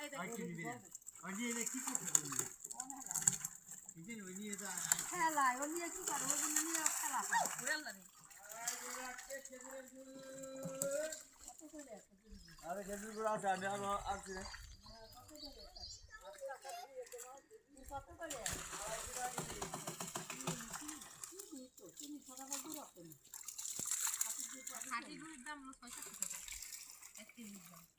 আর কি নিবি না আর নিয়ে কি করতে বললি ইদিন ওই নিয়ে যা খেলা ও নিয়ে কি করে ও নিয়ে খেলা করে পুরাল লাগে আরে খেজুর গুড় আছে আমি আসছি রে কত করে তুমি ছোটা করে দূর রাখতে না খাঁটি গুড়ের দাম 600 টাকা 1 কেজির দাম